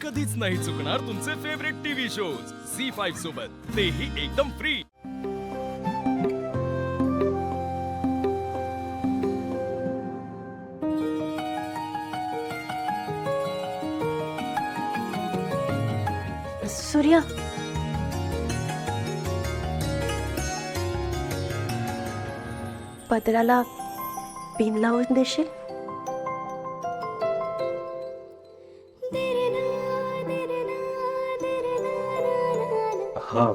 कधीच नाही चुकणार तुमचे फेवरेट टीव्ही शोज झी5 सोबत, तेही एकदम फ्री। सूर्या, पदराला पिन लावून देशील? हा,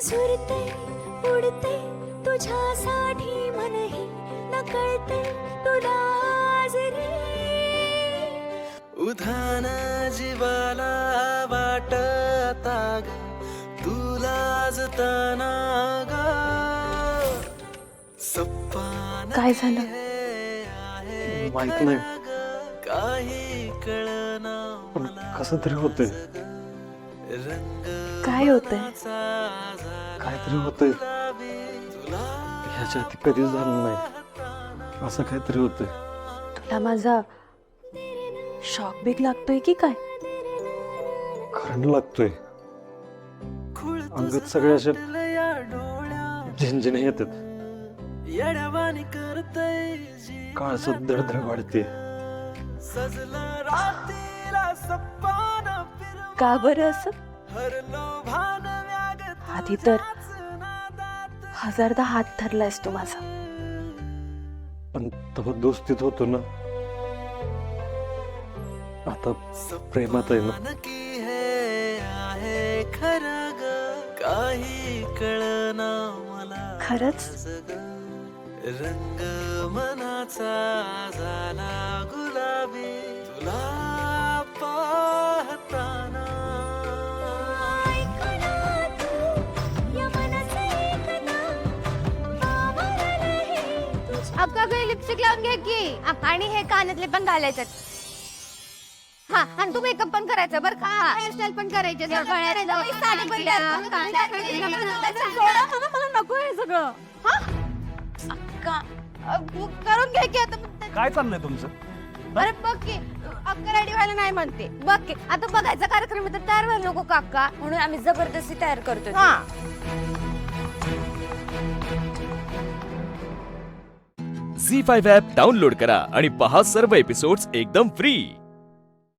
झुरते उडते तुझ्यासाठी मनही नकळते तुला आज रे। उधाण जीवाला वाटता ग तुला जतना ग सप्पान काय झालं? माहित नाही, काही कळना पण कसं तरी होतंय, काय होतंय? काहीतरी होतंय, ह्याच्या आधी कधीच झालं नाही, असं काहीतरी होतंय। तुला माझा शॉक बिक लागतोय की काय? करंट लागतोय, अंगात सगळ्या अशा झिंझिण्या येतात, येड्यावानी करतय काळसर धडधड वाढते। सजलं रात्रीला सप्पान का बरं असं? हरलो भान व्याग आधी तर हजारदा हात धरलायस तू माझा, पण तेव्हा दोस्तीत होतो ना, आता प्रेमात आहे ना। की हे आहे खरं ग काही कळना मला खरंच? रंग मनाचा झाला गुलाबी तुला पाहताना। अक्का काही लिपस्टिक लावून घ्या की, आणि हे कानातले पण घालायचे। हा, आणि तू मेकअप पण करायचं बरं का, हेअरस्टाईल पण करायचे, साडी पण नको हे सगळं। हा अक्का करून घ्या की आता। काय चाललंय तुमचं? अरे बघ की अक्का रेडी व्हायला नाही म्हणते, बघ की आता बघायचा कार्यक्रम तर तयार व्हायला नको का अक्का, म्हणून आम्ही जबरदस्ती तयार करतो। हा झी5 ॲप डाउनलोड करा आणि पहा सर्व एपिसोड्स एकदम फ्री।